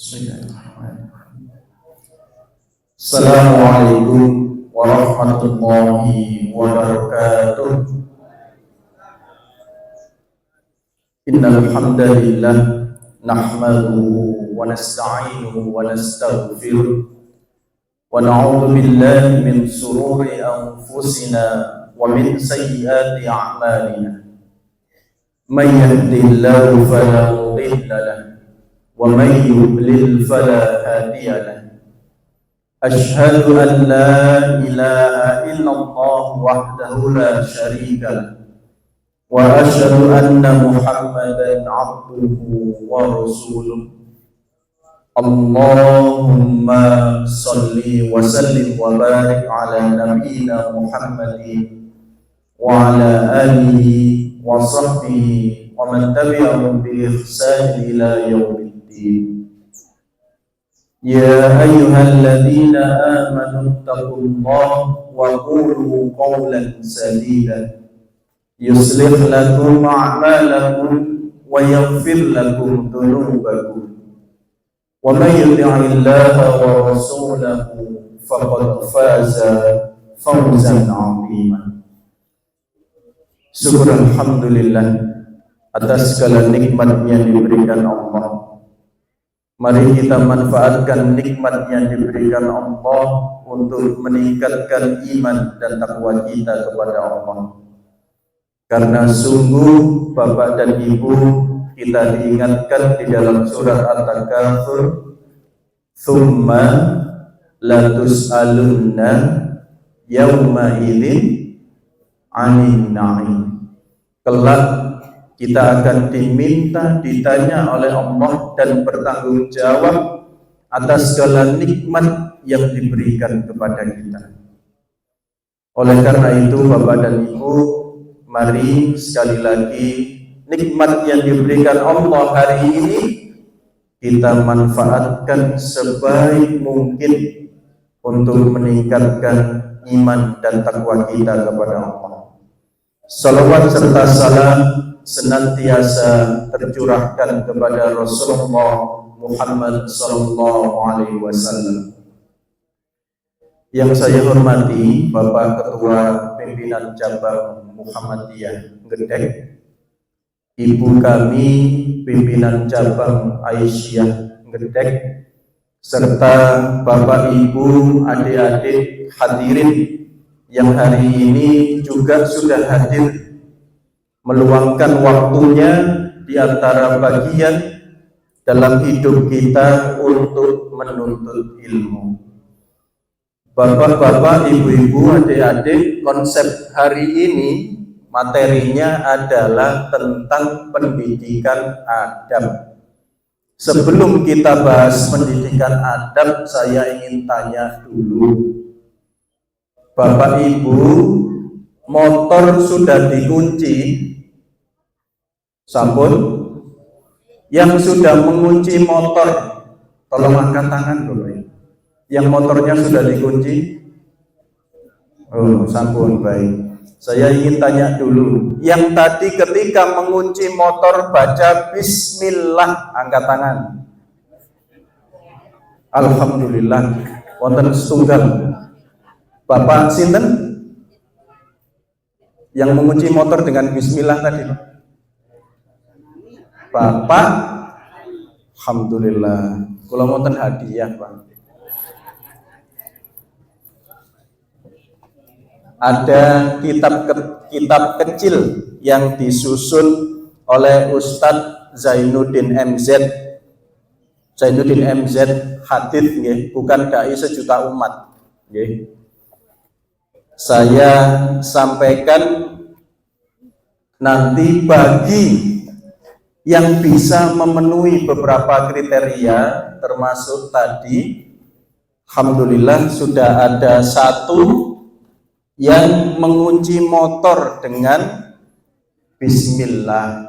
Bismillahirrahmanirrahim. Assalamualaikum warahmatullahi wabarakatuh. Innal hamdalillah nahmaduhu wa nasta'inuhu wa nastaghfiruh wa na'udzu billahi min shururi anfusina wa min sayyiati a'malina. May yahdihillahu fala mudilla lahu ومن يضلل فلا هادي له أشهد أن لا إله إلا الله وحده لا شريك له وأشهد أن محمدا عبده ورسوله اللهم صل وسلم وبارك على نبينا محمد وعلى آله وصحبه ومن تبعهم بإحسان إلى يوم الدين. يا أيها الذين آمنوا اتقوا الله وقولوا قولا سديدا يصلح لكم أعمالكم ويغفر لكم ذنوبكم ومن يطع الله ورسوله فقد فاز فوزا عظيما. Syukur alhamdulillah atas segala nikmat yang diberikan Allah. Mari kita manfaatkan nikmat yang diberikan Allah untuk meningkatkan iman dan takwa kita kepada Allah. Karena sungguh Bapak dan Ibu, kita diingatkan di dalam surat At-Takatsur, "Tsumma latus'alunna yauma idzin 'anin na'im." Kelak kita akan ditanya oleh Allah dan bertanggung jawab atas segala nikmat yang diberikan kepada kita. Oleh karena itu Bapak dan Ibu, mari sekali lagi nikmat yang diberikan Allah hari ini kita manfaatkan sebaik mungkin untuk meningkatkan iman dan takwa kita kepada Allah. Salawat serta salam senantiasa tercurahkan kepada Rasulullah Muhammad sallallahu alaihi wasallam. Yang saya hormati Bapak Ketua Pimpinan Cabang Muhammadiyah Gedek, Ibu kami Pimpinan Cabang Aisyah Gedek, serta Bapak Ibu, adik-adik hadirin yang hari ini juga sudah hadir meluangkan waktunya di antara bagian dalam hidup kita untuk menuntut ilmu. Bapak-bapak, ibu-ibu, adik-adik, konsep hari ini materinya adalah tentang pendidikan adab. Sebelum kita bahas pendidikan adab, saya ingin tanya dulu. Bapak Ibu, motor sudah dikunci? Sampun? Yang sudah mengunci motor, tolong angkat tangan dulu ya. Yang motornya sudah dikunci? Oh, sampun, baik. Saya ingin tanya dulu, yang tadi ketika mengunci motor baca bismillah, angkat tangan. Alhamdulillah, wonten setunggal. Bapak sinten? Yang mengunci motor dengan bismillah tadi? Bapak, alhamdulillah. Kula wonten hadiah, Pak. Ada kitab kecil yang disusun oleh Ustadz Zainuddin MZ. Zainuddin MZ hadits nggih, bukan dai sejuta umat. Nggih. Saya sampaikan nanti bagi yang bisa memenuhi beberapa kriteria, termasuk tadi alhamdulillah sudah ada satu yang mengunci motor dengan bismillah,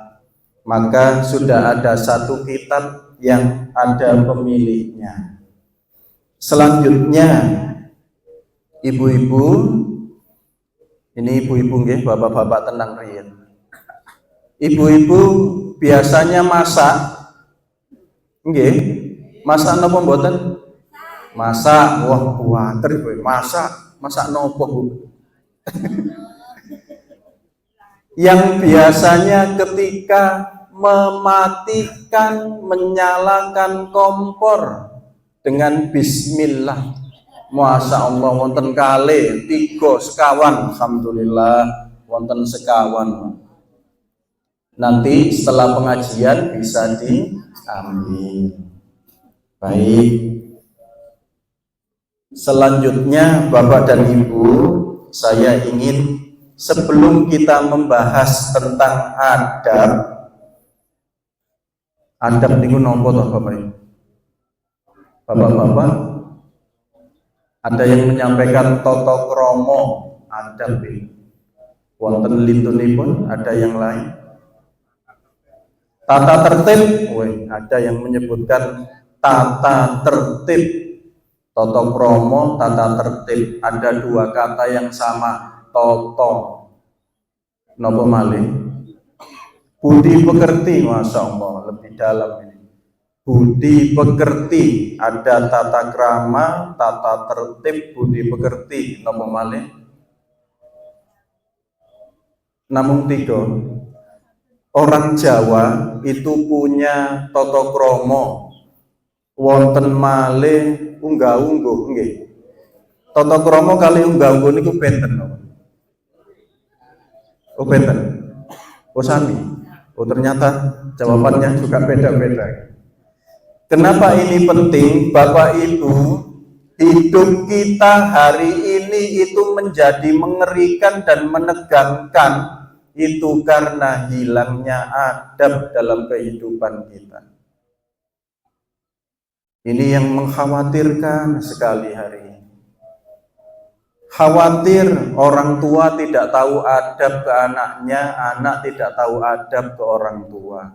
maka sudah ada satu kitab yang ada pemiliknya. Selanjutnya ibu-ibu, ini ibu-ibu nggih, bapak-bapak tenang riyen. Ibu-ibu biasanya masak, nggih, Masak napa mboten? Masak. Wah, kuwatir kowe. Masak nopo, Bu? Yang biasanya ketika mematikan, menyalakan kompor dengan bismillah. Masya Allah, wonten kali 3 sekawan, alhamdulillah wonten sekawan. Nanti setelah pengajian bisa diambil. Baik. Selanjutnya Bapak dan Ibu, saya ingin sebelum kita membahas tentang adab niku nopo toh Bapak Ibu? Bapak-bapak, ada yang menyampaikan toto kromo adab ini. Wonten lintunipun, ada yang lain. Tata tertib, ada yang menyebutkan tata tertib. Toto kromo, tata tertib. Ada 2 kata yang sama. Toto, nopo malih. Budi pekerti, masya Allah, lebih dalam ini. Budi pekerti, ada tata krama, tata tertib, budi pekerti, nopo malih. Namung 3. Orang Jawa itu punya toto kromo, wonten malih unggah-ungguh, nggih. Toto kromo kali unggah-ungguh niku benten napa? Oh benten. Oh sami. Oh ternyata jawabannya juga beda-beda. Kenapa ini penting, Bapak Ibu? Hidup kita hari ini itu menjadi mengerikan dan menegangkan. Itu karena hilangnya adab dalam kehidupan kita. Ini yang mengkhawatirkan sekali hari ini. Khawatir orang tua tidak tahu adab ke anaknya, anak tidak tahu adab ke orang tua.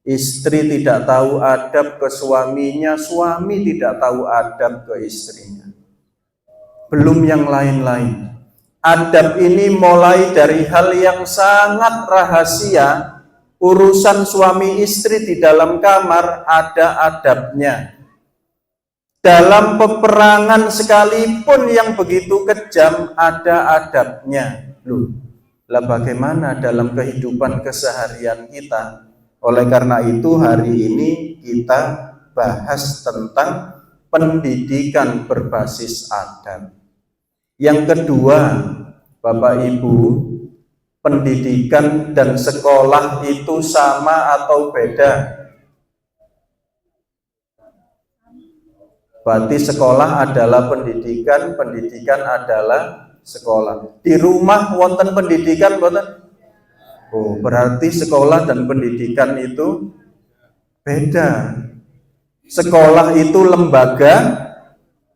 Istri tidak tahu adab ke suaminya, suami tidak tahu adab ke istrinya. Belum yang lain-lain. Adab ini mulai dari hal yang sangat rahasia. Urusan suami istri di dalam kamar ada adabnya. Dalam peperangan sekalipun yang begitu kejam ada adabnya. Loh, lah bagaimana dalam kehidupan keseharian kita? Oleh karena itu hari ini kita bahas tentang pendidikan berbasis adab. Yang kedua, Bapak Ibu, pendidikan dan sekolah itu sama atau beda? Berarti sekolah adalah pendidikan, pendidikan adalah sekolah. Di rumah wonten pendidikan boten? Oh, berarti sekolah dan pendidikan itu beda. Sekolah itu lembaga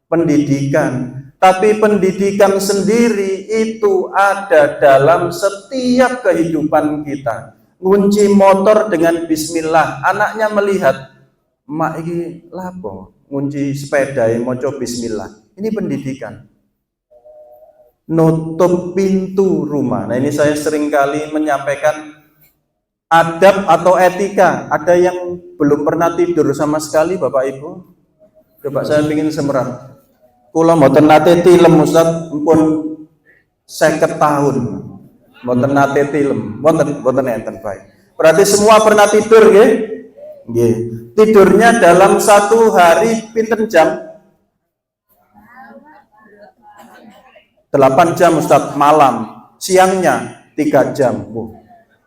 pendidikan. Tapi pendidikan sendiri itu ada dalam setiap kehidupan kita. Kunci motor dengan bismillah. Anaknya melihat, mak ini lapo, kunci sepeda yang moco bismillah. Ini pendidikan. Nutup pintu rumah. Nah ini saya seringkali menyampaikan adab atau etika. Ada yang belum pernah tidur sama sekali Bapak Ibu? Coba saya ingin semerang. Kula mboten nate tilem Ustaz, pun 50 tahun. Mboten nate tilem, mboten enten baik. Berarti semua pernah tidur nggih? Nggih. Tidurnya dalam 1 hari pinten jam? 8 jam Ustaz malam. Siangnya 3 jam.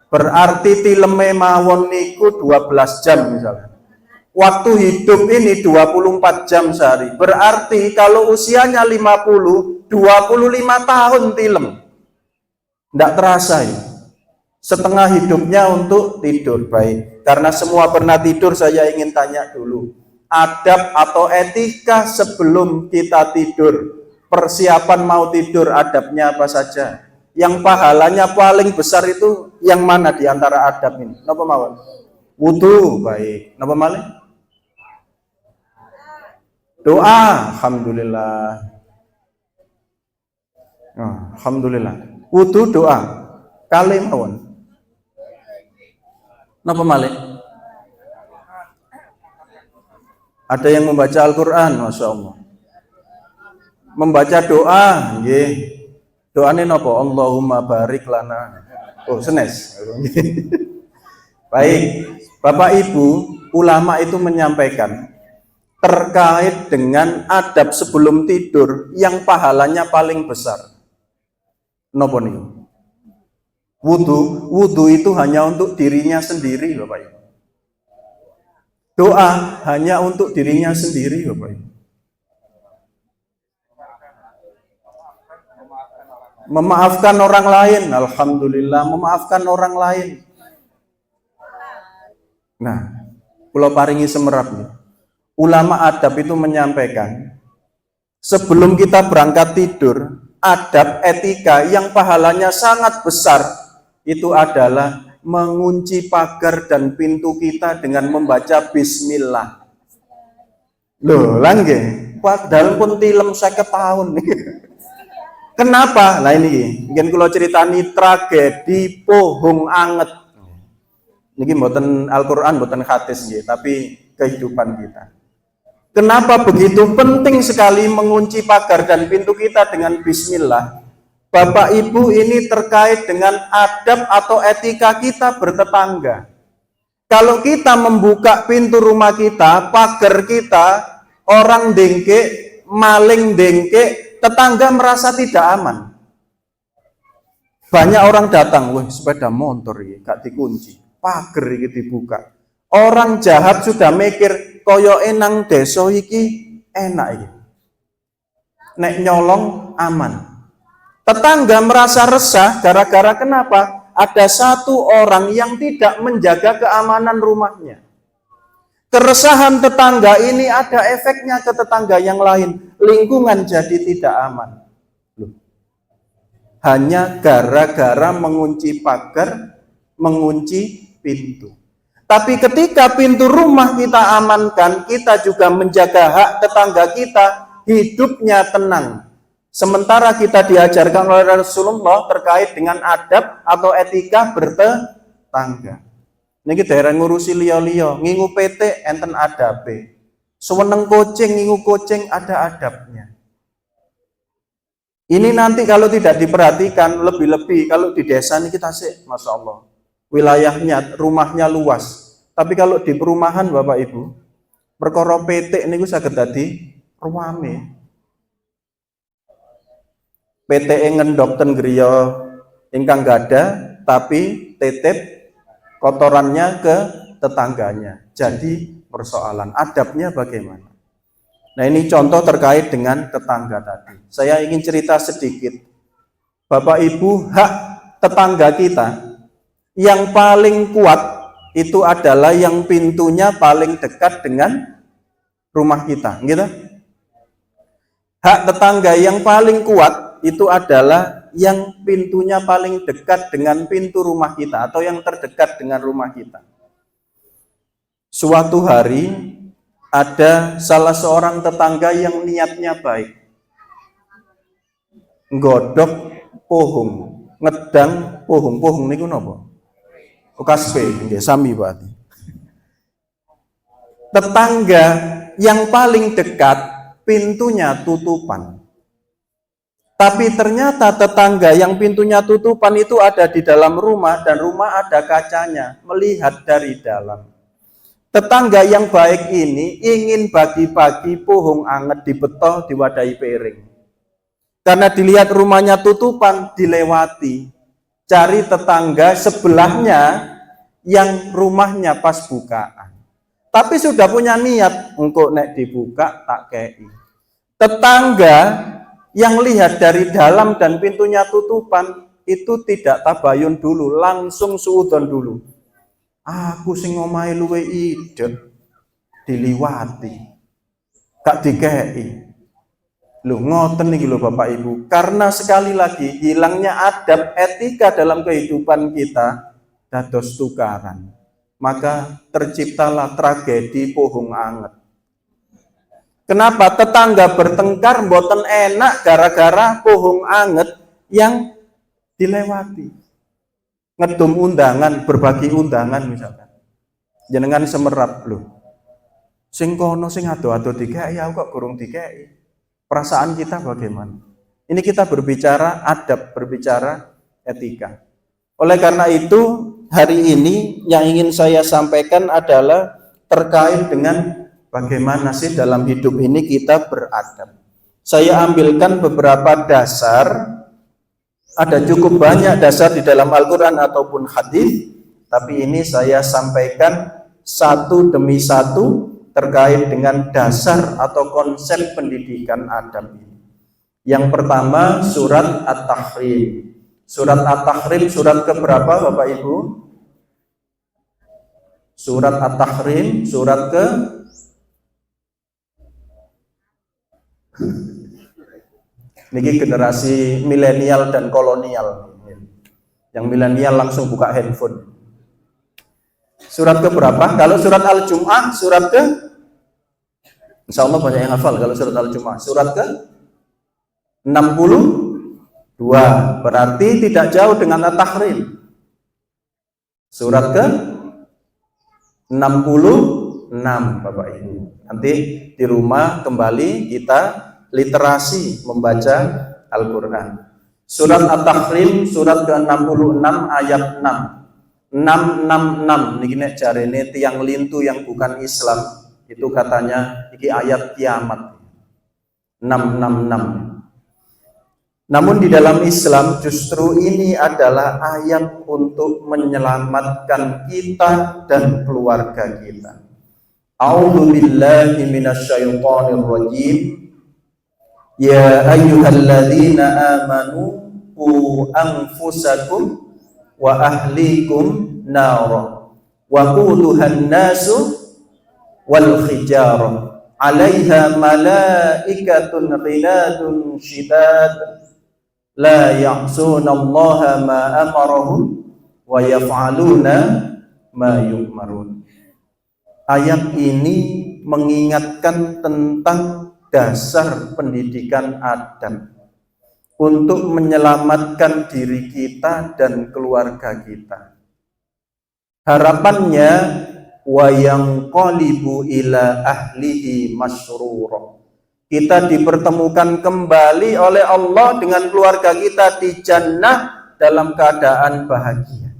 Berarti tileme mawon niku 12 jam misalnya. Waktu hidup ini 24 jam sehari. Berarti kalau usianya 50, 25 tahun tilem. Tidak terasa ya. Setengah hidupnya untuk tidur. Baik. Karena semua pernah tidur, saya ingin tanya dulu. Adab atau etika sebelum kita tidur. Persiapan mau tidur, adabnya apa saja? Yang pahalanya paling besar itu yang mana di antara adab ini? Napa mawon? Wudu. Baik. Napa malih? Doa, alhamdulillah. Alhamdulillah. Wudu doa. Kali mawon. Napa malih? Ada yang membaca Al-Quran, Masya Allah. Membaca doa, nggih. Doane napa? Allahumma barik lana. Oh, senes. Baik, Bapak Ibu, ulama itu menyampaikan terkait dengan adab sebelum tidur yang pahalanya paling besar. Napa niku? Wudu itu hanya untuk dirinya sendiri, Bapak Ibu. Doa hanya untuk dirinya sendiri, Bapak Ibu. Memaafkan orang lain, alhamdulillah, memaafkan orang lain. Nah, kula paringi semerap ya. Ulama adab itu menyampaikan, sebelum kita berangkat tidur, adab etika yang pahalanya sangat besar itu adalah mengunci pagar dan pintu kita dengan membaca bismillah. Loh, langge, padahal pun tilem 50 tahun. Kenapa? Nah ini, mungkin kalau ceritani tragedi pohong anget. Ini buatan Al-Quran, buatan hadis, tapi kehidupan kita. Kenapa begitu penting sekali mengunci pagar dan pintu kita dengan bismillah? Bapak Ibu, ini terkait dengan adab atau etika kita bertetangga. Kalau kita membuka pintu rumah kita, pagar kita, orang dengke, maling dengke, tetangga merasa tidak aman. Banyak orang datang, wah sepeda motor ini gak dikunci, pagar ini dibuka. Orang jahat sudah mikir, koyo enang desa iki enak iki. Nek nyolong aman. Tetangga merasa resah gara-gara kenapa? Ada satu orang yang tidak menjaga keamanan rumahnya. Keresahan tetangga ini ada efeknya ke tetangga yang lain. Lingkungan jadi tidak aman. Loh. Hanya gara-gara mengunci pagar, mengunci pintu. Tapi ketika pintu rumah kita amankan, kita juga menjaga hak tetangga kita, hidupnya tenang. Sementara kita diajarkan oleh Rasulullah terkait dengan adab atau etika bertetangga. Niki daerah ngurusi liya-liya, ngingu PT enten adabe. Seweneng kucing ngingu kucing ada adabnya. Ini nanti kalau tidak diperhatikan lebih-lebih kalau di desa ini kita sih, Masya Allah, wilayahnya, rumahnya luas. Tapi kalau di perumahan Bapak Ibu, perkara PT niku saged dadi ruame. PT ngendok ten griya ingkang gada, tapi titip kotorannya ke tetangganya. Jadi persoalan adabnya bagaimana? Nah ini contoh terkait dengan tetangga tadi. Saya ingin cerita sedikit. Bapak Ibu, hak tetangga kita yang paling kuat itu adalah yang pintunya paling dekat dengan rumah kita, gitu. Hak tetangga yang paling kuat itu adalah yang pintunya paling dekat dengan pintu rumah kita atau yang terdekat dengan rumah kita. Suatu hari ada salah seorang tetangga yang niatnya baik. Nggodok pohong, ngedang pohong niku napa? Kaspe, nggih sami Pak. Tetangga yang paling dekat pintunya tutupan. Tapi ternyata tetangga yang pintunya tutupan itu ada di dalam rumah dan rumah ada kacanya, melihat dari dalam. Tetangga yang baik ini ingin bagi-bagi pohong anget dibeto diwadahi piring. Karena dilihat rumahnya tutupan, dilewati. Cari tetangga sebelahnya yang rumahnya pas bukaan. Tapi sudah punya niat untuk nek dibuka tak kei. Tetangga yang lihat dari dalam dan pintunya tutupan itu tidak tabayun dulu, langsung suudon dulu. Aku sing omahe luwe idek diliwati. Gak dikei. Loh ngoten niki lho Bapak Ibu. Karena sekali lagi hilangnya adab etika dalam kehidupan kita dados tukaran. Maka terciptalah tragedi pohong anget. Kenapa tetangga bertengkar mboten enak gara-gara pohong anget yang dilewati. Ngedum undangan, berbagi undangan misalkan. Jenengan semerap loh. Sing kono sing ado-ado dikei, aku kok kurung dikei. Perasaan kita bagaimana? Ini kita berbicara adab, berbicara etika. Oleh karena itu, hari ini yang ingin saya sampaikan adalah terkait dengan bagaimana sih dalam hidup ini kita beradab. Saya ambilkan beberapa dasar, ada cukup banyak dasar di dalam Al-Quran ataupun hadis, tapi ini saya sampaikan satu demi satu terkait dengan dasar atau konsep pendidikan adab ini. Yang pertama, surat At-Tahrim. Surat At-Tahrim surat keberapa Bapak Ibu? Surat At-Tahrim surat ke Niki generasi milenial dan kolonial. Yang milenial langsung buka handphone. Surat ke berapa? Kalau surat Al-Jum'ah, surat ke? Insya Allah banyak yang hafal kalau surat Al-Jum'ah. Surat ke 62. Berarti tidak jauh dengan At-Tahrim. Surat ke 66 Bapak Ibu. Nanti di rumah kembali kita literasi membaca Al-Quran. Surat At-Tahrim surat ke-66 ayat 6. 666 niki nek jarene tiang lintu yang bukan Islam itu katanya iki ayat kiamat. 666. Namun di dalam Islam justru ini adalah ayat untuk menyelamatkan kita dan keluarga kita. A'udzu billahi minasyaitonir rajim. Ya ayyuhalladzina amanu qu anfusakum wa ahlikum nara wa quduhan nasu wal hijarah 'alaiha malaikatun ghiladun shidad la ya'sunallaha ma amarahum wa yaf'aluna ma yu'marun. Ayat ini mengingatkan tentang dasar pendidikan adab untuk menyelamatkan diri kita dan keluarga kita. Harapannya wa yanqalibu ila ahlihi masrura. Kita dipertemukan kembali oleh Allah dengan keluarga kita di jannah dalam keadaan bahagia.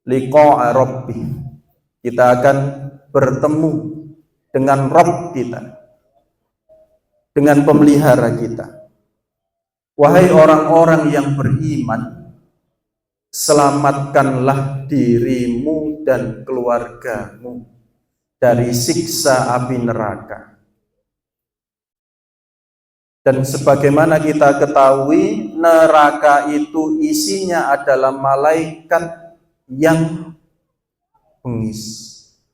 Liqa'a rabbi. Kita akan bertemu dengan Rabb kita, dengan pemelihara kita. Wahai orang-orang yang beriman, selamatkanlah dirimu dan keluargamu dari siksa api neraka. Dan sebagaimana kita ketahui, neraka itu isinya adalah malaikat yang bengis,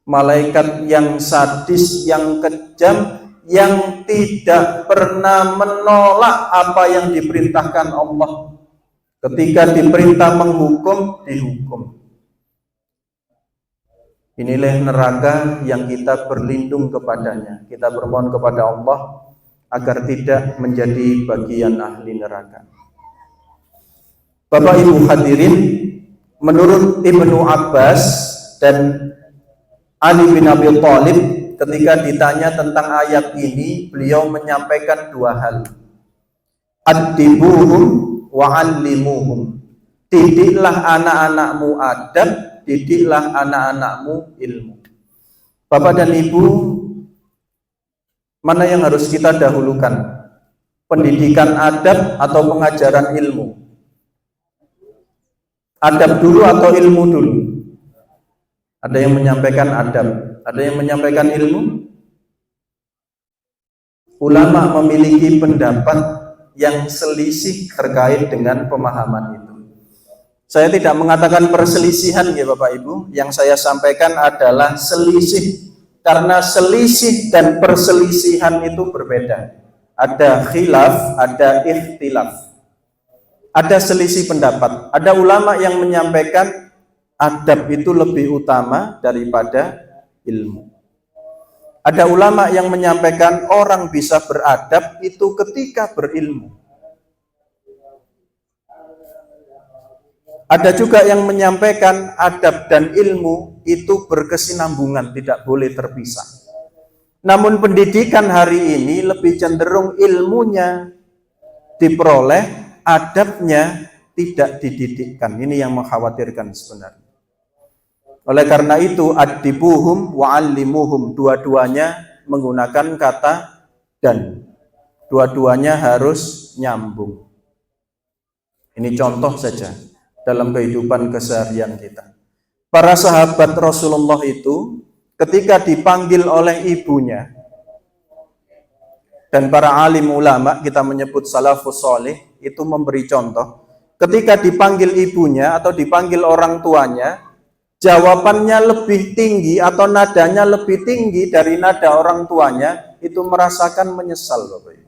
malaikat yang sadis, yang kejam, yang tidak pernah menolak apa yang diperintahkan Allah. Ketika diperintah menghukum, dihukum. Inilah neraka yang kita berlindung kepadanya. Kita bermohon kepada Allah agar tidak menjadi bagian ahli neraka. Bapak Ibu hadirin, menurut Ibnu Abbas dan Ali bin Abi Thalib ketika ditanya tentang ayat ini, beliau menyampaikan dua hal. Addibuhum wa 'allimuhum. Didiklah anak-anakmu adab, didiklah anak-anakmu ilmu. Bapak dan Ibu, mana yang harus kita dahulukan? Pendidikan adab atau pengajaran ilmu? Adab dulu atau ilmu dulu? Ada yang menyampaikan adab, ada yang menyampaikan ilmu. Ulama memiliki pendapat yang selisih terkait dengan pemahaman itu. Saya tidak mengatakan perselisihan ya Bapak Ibu, yang saya sampaikan adalah selisih, karena selisih dan perselisihan itu berbeda. Ada khilaf, ada ikhtilaf, ada selisih pendapat. Ada ulama yang menyampaikan adab itu lebih utama daripada ilmu. Ada ulama yang menyampaikan orang bisa beradab itu ketika berilmu. Ada juga yang menyampaikan adab dan ilmu itu berkesinambungan, tidak boleh terpisah. Namun pendidikan hari ini lebih cenderung ilmunya diperoleh, adabnya tidak dididikkan. Ini yang mengkhawatirkan sebenarnya. Oleh karena itu, adibuhum wa'allimuhum, dua-duanya menggunakan kata dan. Dua-duanya harus nyambung. Ini contoh saja dalam kehidupan keseharian kita. Para sahabat Rasulullah itu ketika dipanggil oleh ibunya, dan para alim ulama, kita menyebut salafus soleh, itu memberi contoh. Ketika dipanggil ibunya atau dipanggil orang tuanya, jawabannya lebih tinggi atau nadanya lebih tinggi dari nada orang tuanya, itu merasakan menyesal, Bapak Ibu.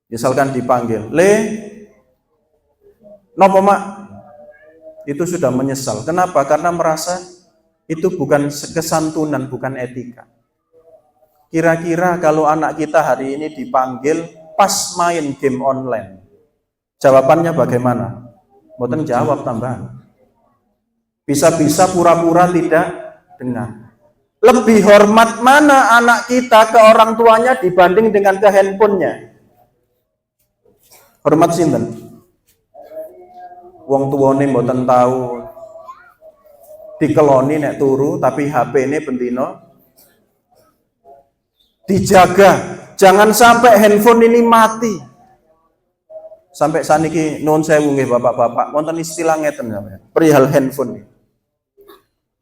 Misalkan dipanggil, "Le, nopo mak?" Itu sudah menyesal. Kenapa? Karena merasa itu bukan kesantunan, bukan etika. Kira-kira kalau anak kita hari ini dipanggil pas main game online, jawabannya bagaimana? Mboten jawab tambahan. Bisa-bisa pura-pura tidak dengar. Lebih hormat mana anak kita ke orang tuanya dibanding dengan ke handphonenya? Hormat sinten? Wong tuwane mboten tahu dikeloni nek turu, tapi HP-ne bendino dijaga. Jangan sampai handphone ini mati. Sampai saniki nuwun sewu nggih bapak-bapak, wonten istilah ngeten perihal handphone.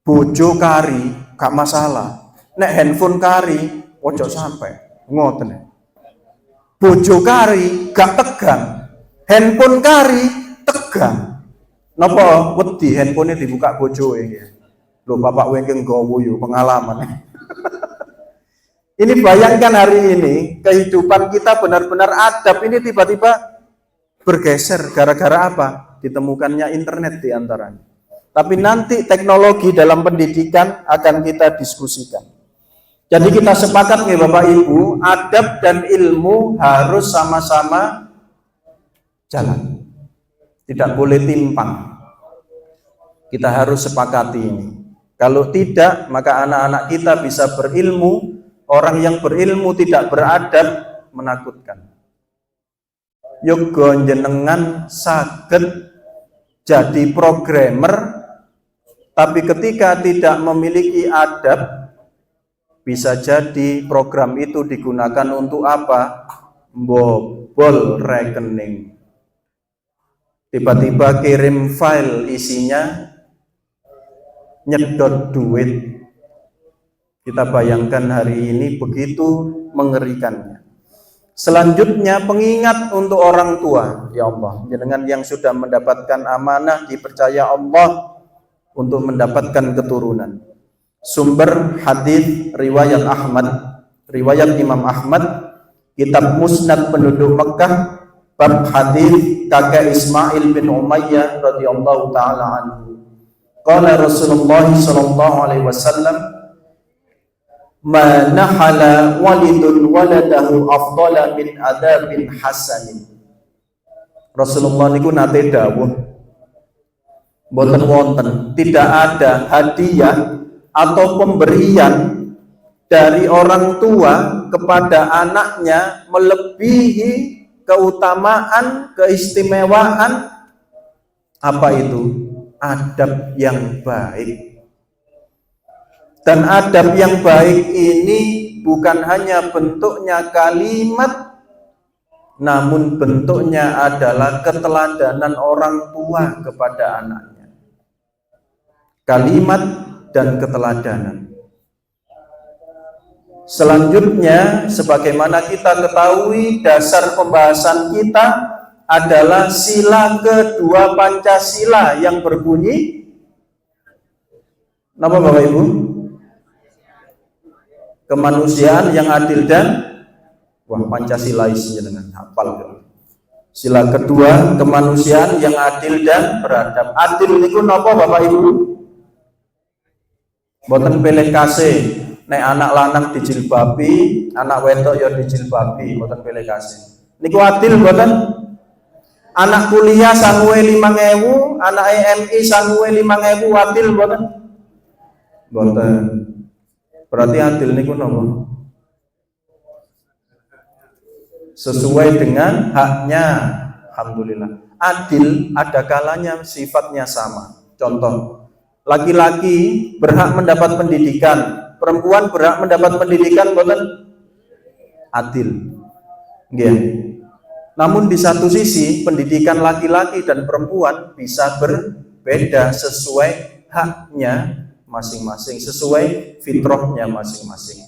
Bojo kari gak masalah. Nek handphone kari ojo sampai. Ngoten. Bojo kari gak tegang. Handphone kari tegang. Napa wedi handphone dibuka bojoe nggih. Lho bapak wengking nggawa yo pengalaman. Ini bayangkan hari ini kehidupan kita benar-benar adab ini tiba-tiba bergeser gara-gara apa? Ditemukannya internet di antaranya. Tapi nanti teknologi dalam pendidikan akan kita diskusikan. Jadi kita sepakat nih Bapak Ibu, adab dan ilmu harus sama-sama jalan. Tidak boleh timpang. Kita harus sepakati ini. Kalau tidak, maka anak-anak kita bisa berilmu. Orang yang berilmu tidak beradab, menakutkan. Yoga jenengan saged jadi programmer, tapi ketika tidak memiliki adab, bisa jadi program itu digunakan untuk apa? Bobol rekening. Tiba-tiba kirim file isinya nyedot duit. Kita bayangkan hari ini begitu mengerikannya. Selanjutnya pengingat untuk orang tua. Ya Allah, jenengan yang sudah mendapatkan amanah dipercaya Allah untuk mendapatkan keturunan. Sumber hadis riwayat Ahmad, riwayat Imam Ahmad, kitab Musnad penduduk Mekah, bab hadis kakek Ismail bin Umayyah radhiyallahu taala anhu. Qala Rasulullah sallallahu alaihi wasallam, "Ma nahala walidun waladahu afdala min adabin hasanin." Rasulullah niku nate dawuh, boten wonten, tidak ada hadiah atau pemberian dari orang tua kepada anaknya melebihi keutamaan, keistimewaan apa itu? Adab yang baik. Dan adab yang baik ini bukan hanya bentuknya kalimat, namun bentuknya adalah keteladanan orang tua kepada anaknya. Kalimat dan keteladanan. Selanjutnya, sebagaimana kita ketahui, dasar pembahasan kita adalah sila kedua Pancasila yang berbunyi, napa Bapak Ibu? Kemanusiaan yang adil dan Pancasilais dengan hafal. Sila kedua, kemanusiaan yang adil dan beradab. Adil niku napa Bapak Ibu? Boten pilih kasih. Nek anak lanang dijilbabi, anak wedok ya dijilbabi, boten pilih kasih. Niku adil boten? Anak kuliah sanguwe 5.000, anak EMI sanguwe 5.000, adil mboten? Mboten. Berarti adil niku napa? Sesuai dengan haknya. Alhamdulillah. Adil ada kalanya sifatnya sama. Contoh, laki-laki berhak mendapat pendidikan, perempuan berhak mendapat pendidikan, mboten? Adil. Nggih. Namun di satu sisi pendidikan laki-laki dan perempuan bisa berbeda sesuai haknya masing-masing, sesuai fitrahnya masing-masing.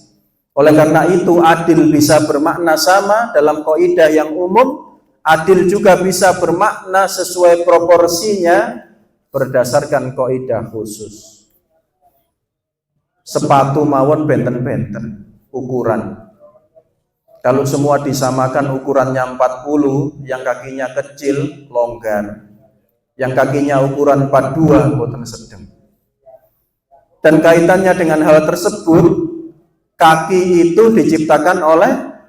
Oleh karena itu adil bisa bermakna sama dalam kaidah yang umum, adil juga bisa bermakna sesuai proporsinya berdasarkan kaidah khusus. Sepatu mawon benten-benten ukuran. Kalau semua disamakan ukurannya 40, yang kakinya kecil longgar, yang kakinya ukuran 42 boten sedeng. Dan kaitannya dengan hal tersebut, kaki itu diciptakan oleh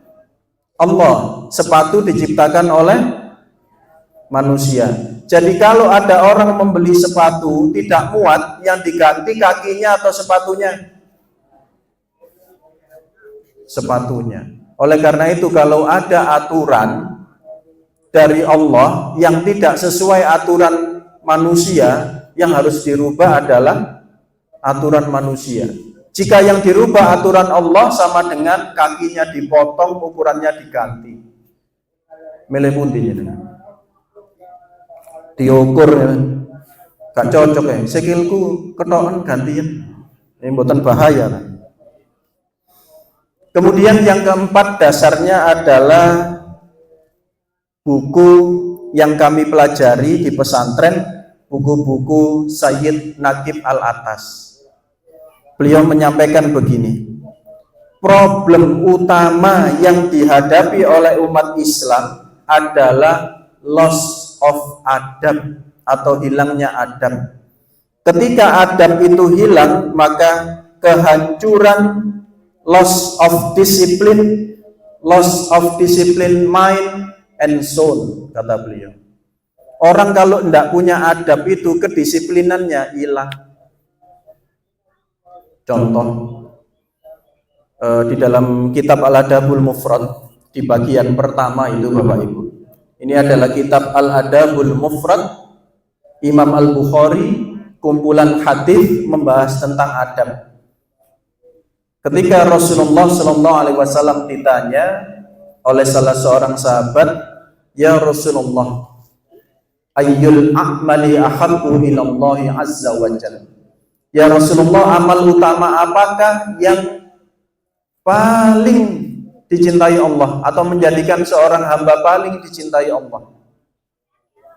Allah, sepatu diciptakan oleh manusia. Jadi kalau ada orang membeli sepatu tidak muat, yang diganti kakinya atau sepatunya? Sepatunya. Oleh karena itu kalau ada aturan dari Allah yang tidak sesuai aturan manusia, yang harus dirubah adalah aturan manusia. Jika yang dirubah aturan Allah sama dengan kakinya dipotong, ukurannya diganti. Milih pundi jenengan? Diukur ya. Gak cocok ya. Sikilku ketoken gantian. Ini mboten bahaya kan. Kemudian yang keempat dasarnya adalah buku yang kami pelajari di pesantren, buku-buku Sayyid Naqib Al-Atas. Beliau menyampaikan begini, problem utama yang dihadapi oleh umat Islam adalah loss of adab atau hilangnya adab. Ketika adab itu hilang, maka kehancuran, loss of discipline mind and soul, kata beliau. Orang kalau tidak punya adab itu kedisiplinannya hilang. Contoh, di dalam kitab Al-Adabul Mufrad di bagian pertama itu Bapak Ibu. Ini adalah kitab Al-Adabul Mufrad Imam Al-Bukhari, kumpulan hadis membahas tentang adab. Ketika Rasulullah SAW ditanya oleh salah seorang sahabat, "Ya Rasulullah, ayyul a'mali ahabbu ilallahi azza wa jalla?" Ya Rasulullah, amal utama apakah yang paling dicintai Allah atau menjadikan seorang hamba paling dicintai Allah?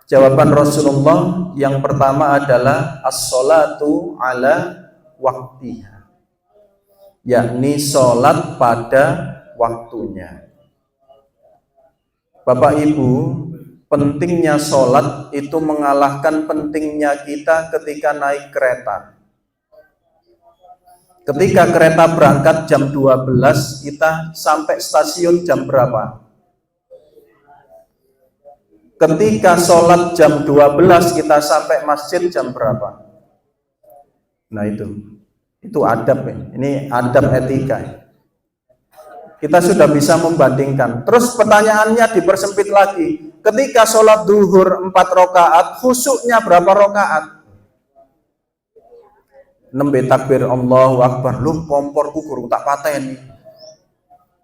Jawaban Rasulullah yang pertama adalah as-salatu ala waktiha, yakni sholat pada waktunya. Bapak Ibu, pentingnya sholat itu mengalahkan pentingnya kita ketika naik kereta. Ketika kereta berangkat jam 12, kita sampai stasiun jam berapa? Ketika sholat jam 12, kita sampai masjid jam berapa? Nah itu adab ya. Ini adab etika ya. Kita sudah bisa membandingkan. Terus pertanyaannya dipersempit lagi. Ketika sholat duhur 4 rakaat, khusyuknya berapa rakaat? 6 takbir Allahu Akbar. Lu komporku gurung tak pateni.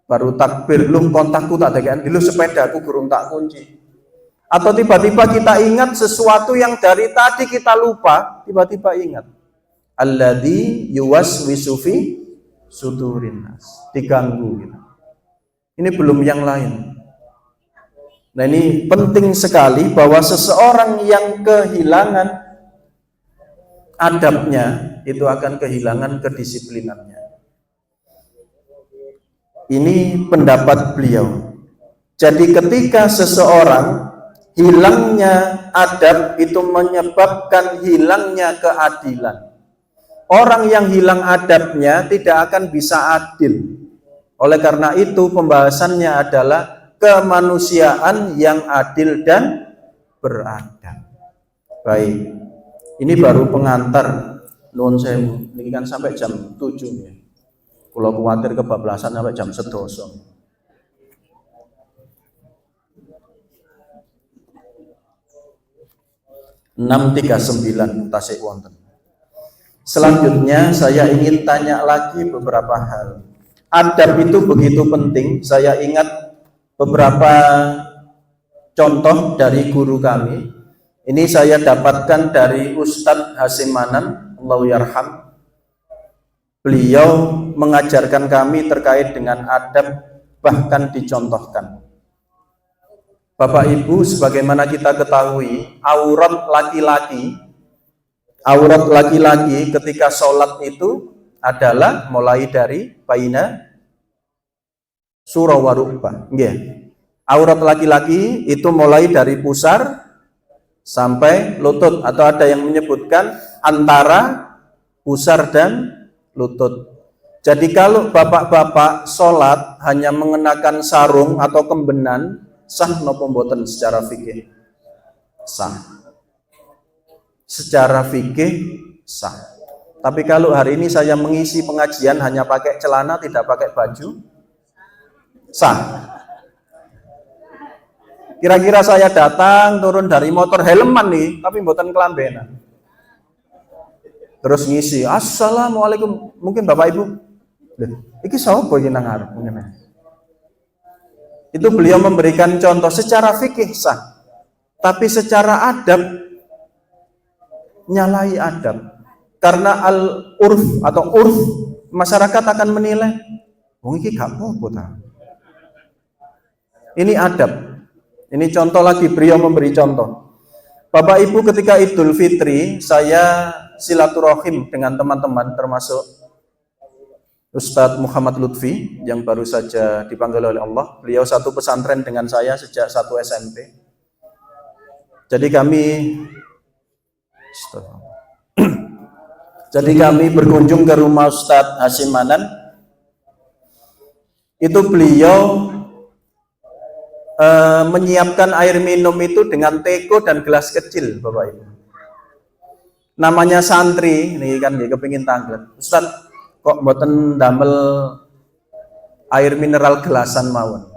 Baru takbir, lu kontakku tak tekan. Lu sepedaku gurung tak kunci. Atau tiba-tiba kita ingat sesuatu yang dari tadi kita lupa, tiba-tiba ingat. Alladzi yuwaswisu fi sudurin nas. Diganggu gitu. Ini belum yang lain. Nah ini penting sekali bahwa seseorang yang kehilangan adabnya itu akan kehilangan kedisiplinannya. Ini pendapat beliau. Jadi ketika seseorang hilangnya adab itu menyebabkan hilangnya keadilan. Orang yang hilang adabnya tidak akan bisa adil. Oleh karena itu pembahasannya adalah kemanusiaan yang adil dan beradab. Baik, ini baru pengantar. Nuwun sewu, ini kan sampai jam 7 ya. Kalau khawatir kebablasan sampai jam 11. 639 tasik wonten. Selanjutnya saya ingin tanya lagi beberapa hal. Adab itu begitu penting. Saya ingat beberapa contoh dari guru kami. Ini saya dapatkan dari Ustadz Hasim Manan, Allahu yarham. Beliau mengajarkan kami terkait dengan adab, bahkan dicontohkan. Bapak Ibu, sebagaimana kita ketahui, aurat laki-laki ketika sholat itu adalah mulai dari baina surah wa rukbah. Aurat laki-laki itu mulai dari pusar sampai lutut, atau ada yang menyebutkan antara pusar dan lutut. Jadi kalau bapak-bapak sholat hanya mengenakan sarung atau kembenan, sah napa mboten secara fikih? Sah. Secara fikih sah. Tapi kalau hari ini saya mengisi pengajian hanya pakai celana, tidak pakai baju, sah. Kira-kira saya datang turun dari motor helman nih, tapi mboten kelambenan. Terus ngisi, assalamualaikum. Mungkin Bapak Ibu, iki sapa iki nang ngarep ngene. Itu beliau memberikan contoh secara fikih sah, tapi secara adab nyalai adab. Karena al-urf atau urf, masyarakat akan menilai, wong iki gak apa-apa ta. Ini adab. Ini contoh lagi, beliau memberi contoh. Bapak Ibu, ketika Idul Fitri saya silaturahim dengan teman-teman, termasuk Ustadz Muhammad Lutfi yang baru saja dipanggil oleh Allah. Beliau satu pesantren dengan saya sejak satu SMP. Jadi kami berkunjung ke rumah Ustadz Hasim Manan. Itu beliau menyiapkan air minum itu dengan teko dan gelas kecil, Bapak Ibu. Namanya santri, ini kan dia kepingin tanglet. Ustadz, kok mboten damel air mineral gelasan mawon?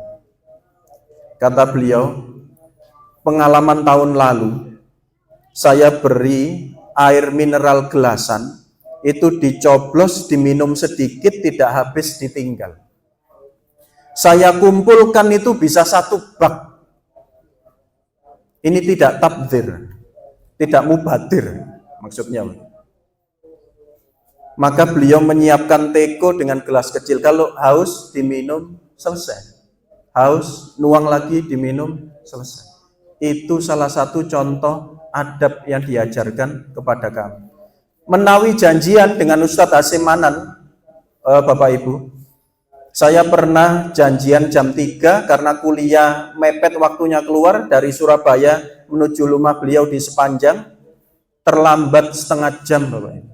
Kata beliau, pengalaman tahun lalu saya beri air mineral gelasan, itu dicoblos, diminum sedikit, tidak habis, ditinggal. Saya kumpulkan itu bisa 1 bak. Ini tidak tabdzir, tidak mubadir maksudnya. Maka beliau menyiapkan teko dengan gelas kecil. Kalau haus diminum, selesai. Haus, nuang lagi, diminum, selesai. Itu salah satu contoh adab yang diajarkan kepada kami. Menawi janjian dengan Ustadz Hasim Manan, Bapak Ibu, saya pernah janjian jam 3 karena kuliah mepet waktunya keluar dari Surabaya menuju rumah beliau di Sepanjang, terlambat setengah jam, Bapak Ibu.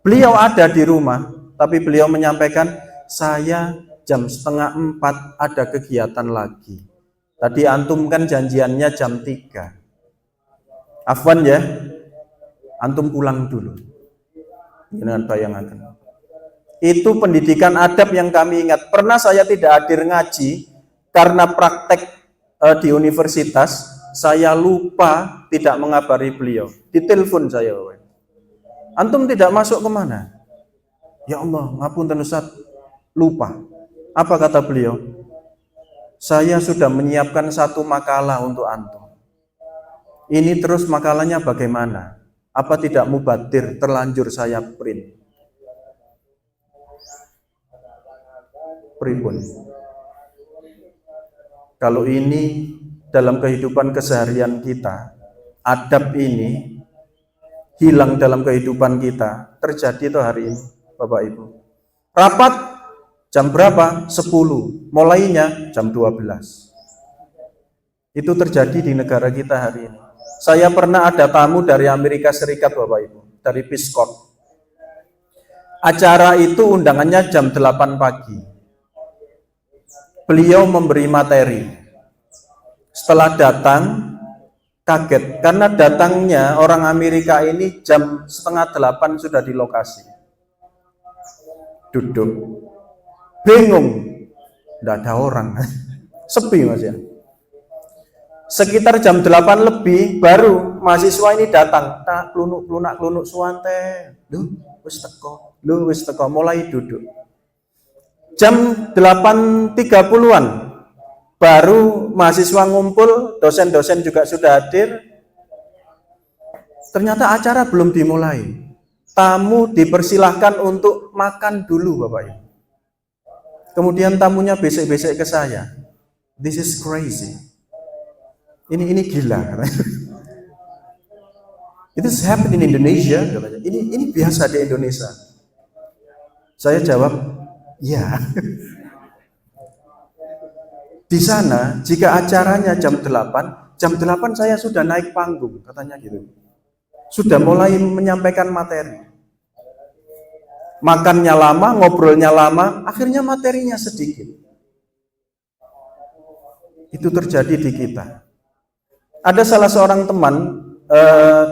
Beliau ada di rumah, tapi beliau menyampaikan, saya jam 3:30 ada kegiatan lagi. Tadi antum kan janjiannya jam 3. Afwan ya, antum pulang dulu. Dengan bayangan. Itu pendidikan adab yang kami ingat. Pernah saya tidak hadir ngaji karena praktek di universitas, saya lupa tidak mengabari beliau. Ditelepon saya, antum tidak masuk kemana? Ya Allah, ngapunten Ustaz, lupa. Apa kata beliau? Saya sudah menyiapkan 1 makalah untuk antum. Ini terus makalahnya bagaimana? Apa tidak mubadir, terlanjur saya print? Pripun? Kalau ini dalam kehidupan keseharian kita, adab ini hilang dalam kehidupan kita, terjadi itu hari ini, Bapak Ibu. Rapat jam berapa? 10. Mulainya jam 12. Itu terjadi di negara kita hari ini. Saya pernah ada tamu dari Amerika Serikat, Bapak Ibu, dari Peace Corps. Acara itu undangannya jam 8 pagi. Beliau memberi materi. Setelah datang, kaget karena datangnya orang Amerika ini jam 7:30 sudah di lokasi. Duduk, bingung, tidak ada orang, sepi Mas ya. Sekitar jam 8 lebih baru mahasiswa ini datang, tak lunak suante, lu wis teko, mulai duduk. Jam 8.30-an baru mahasiswa ngumpul, dosen-dosen juga sudah hadir. Ternyata acara belum dimulai. Tamu dipersilahkan untuk makan dulu Bapak Ibu. Kemudian tamunya besek-besek ke saya. This is crazy. Ini gila. It is happening in Indonesia. Ini biasa di Indonesia. Saya jawab, ya. Di sana, jika acaranya jam 8 saya sudah naik panggung, katanya gitu. Sudah mulai menyampaikan materi. Makannya lama, ngobrolnya lama, akhirnya materinya sedikit. Itu terjadi di kita. Ada salah seorang teman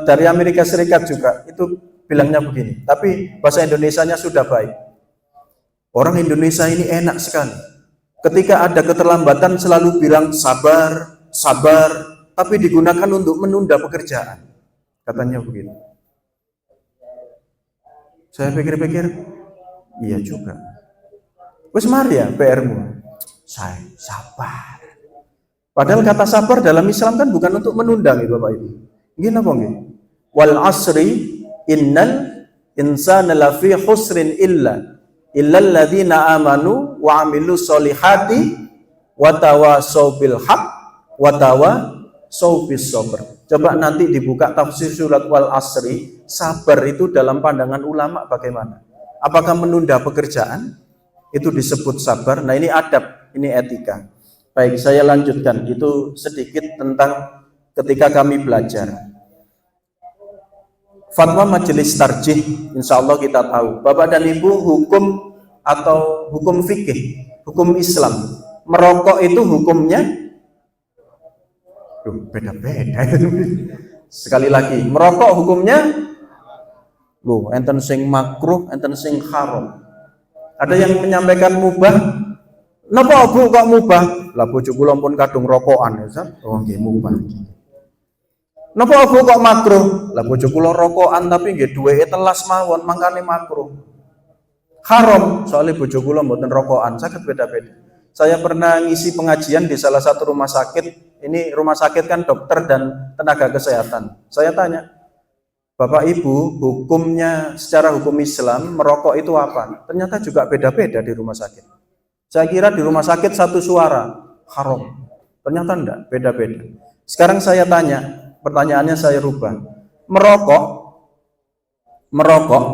dari Amerika Serikat juga, itu bilangnya begini, tapi bahasa Indonesianya sudah baik. Orang Indonesia ini enak sekali. Ketika ada keterlambatan selalu bilang sabar, tapi digunakan untuk menunda pekerjaan. Katanya begitu. Saya pikir-pikir, iya juga. Wes mari ya PR-mu. Saya sabar. Padahal kata sabar dalam Islam kan bukan untuk menunda nih Bapak Ibu. Gini apa nggih? Wal asri innal insana lafi khusrin illal ladzina amanu wa amilus solihati wa tawasau bil haq wa tawasau bis sabr. Coba nanti dibuka tafsir surat wal asri, sabar itu dalam pandangan ulama bagaimana? Apakah menunda pekerjaan? Itu disebut sabar. Nah, ini adab, ini etika. Baik, saya lanjutkan. Itu sedikit tentang ketika kami belajar. Fatwa majelis tarjih, insya Allah kita tahu. Bapak dan Ibu, hukum atau hukum fikih, hukum Islam, merokok itu hukumnya beda-beda. Sekali lagi, merokok hukumnya enten sing makruh, enten sing haram. Ada yang menyampaikan mubah. Napa Bu kok mubah? Lah bojo kula pun kadung rokokan ya, Ustaz. Oh nggih mubah. Napa Bu kok makruh? Lah bojo kula rokokan tapi nggih duweke telas mawon, mangkane makruh. Haram, soalnya bojo kula mboten rokokan, saged beda-beda. Saya pernah ngisi pengajian di salah satu rumah sakit. Ini rumah sakit kan dokter dan tenaga kesehatan. Saya tanya, Bapak Ibu, hukumnya secara hukum Islam merokok itu apa? Ternyata juga beda-beda di rumah sakit. Saya kira di rumah sakit satu suara, haram. Ternyata enggak, beda-beda. Sekarang saya tanya, pertanyaannya saya rubah. Merokok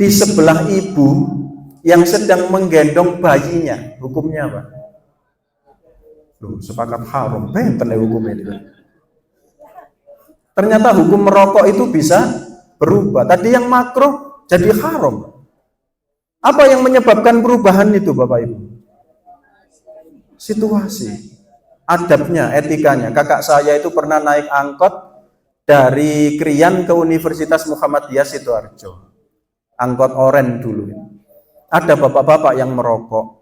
di sebelah ibu yang sedang menggendong bayinya, hukumnya apa? Loh, sepakat haram, benten ya hukumnya itu. Ternyata hukum merokok itu bisa berubah. Tadi yang makruh jadi haram. Apa yang menyebabkan perubahan itu Bapak Ibu? Situasi, adabnya, etikanya. Kakak saya itu pernah naik angkot dari Krian ke Universitas Muhammadiyah Sidoarjo. Angkot oren dulu. Ada bapak-bapak yang merokok.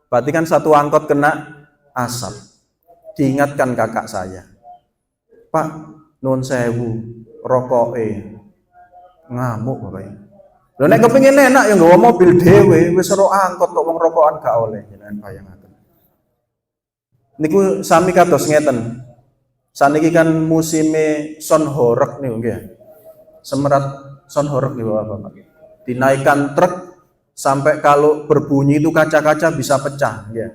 Berarti kan satu angkot kena asap. Diingatkan kakak saya, Pak, nun sewu, rokoke ngamuk Bapak ya. Lho nek kepengin enak ya nggawa mobil dhewe, wis ora angkot kok wong rokokan gak oleh, jenengan bayangaken. Niku sami kados ngeten. Saniki kan musime son horeg niku nggih. Semerat son horeg niku Bapak. Dinaikkan truk sampai kalau berbunyi itu kaca-kaca bisa pecah ya.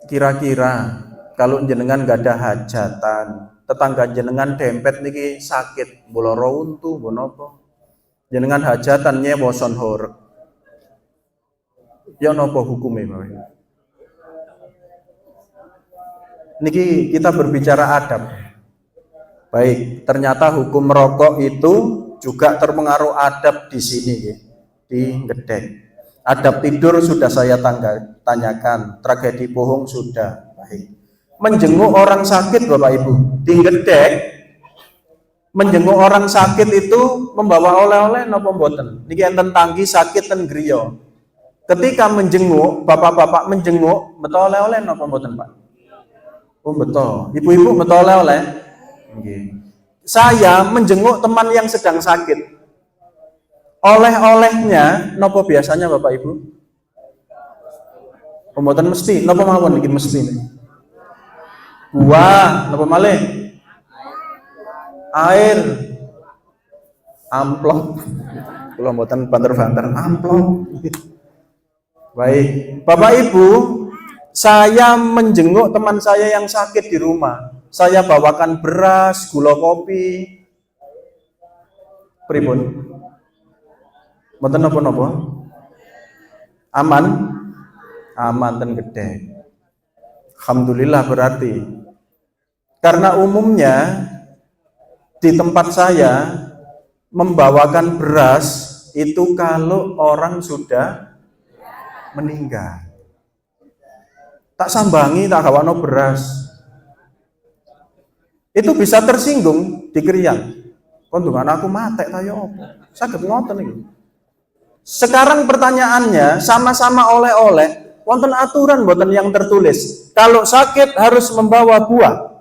Kira-kira kalau jenengan gak ada hajatan, tetangga jenengan dempet niki sakit, boloro untu, bonopo. Jenengan hajatan nyewa son horeg. Ya napa hukume, Bapak? Niki kita berbicara adab. Baik, ternyata hukum merokok itu juga terpengaruh adab di sini ya, di Gedek. Adab tidur sudah saya tanyakan, tragedi bohong sudah. Menjenguk orang sakit Bapak Ibu di Gedek, menjenguk orang sakit itu membawa oleh-oleh napa mboten? Niki enten tangki sakit ten griya. Ketika menjenguk, bapak-bapak menjenguk, betul oleh-oleh napa mboten, Pak? Oh, betul. Ibu-ibu betul oleh-oleh? Nggih. Saya menjenguk teman yang sedang sakit. Oleh-olehnya napa biasanya Bapak Ibu? Oh, mboten mesti, napa mawon iki mesti nih? Buah, napa malih? Air, amplop. Kula mboten banter-banter, amplop. Baik, Bapak Ibu, saya menjenguk teman saya yang sakit di rumah. Saya bawakan beras, gula kopi. Pripun? Mboten napa-napa? Aman? Aman ten Gedek. Alhamdulillah berarti. Karena umumnya di tempat saya membawakan beras itu kalau orang sudah meninggal. Tak sambangi, tak gawano beras. Itu bisa tersinggung di Kriyan. Kondungan aku matek ta yo apa? Saged ngoten iki. Sekarang pertanyaannya, sama-sama oleh-oleh, wonten aturan mboten yang tertulis. Kalau sakit harus membawa buah.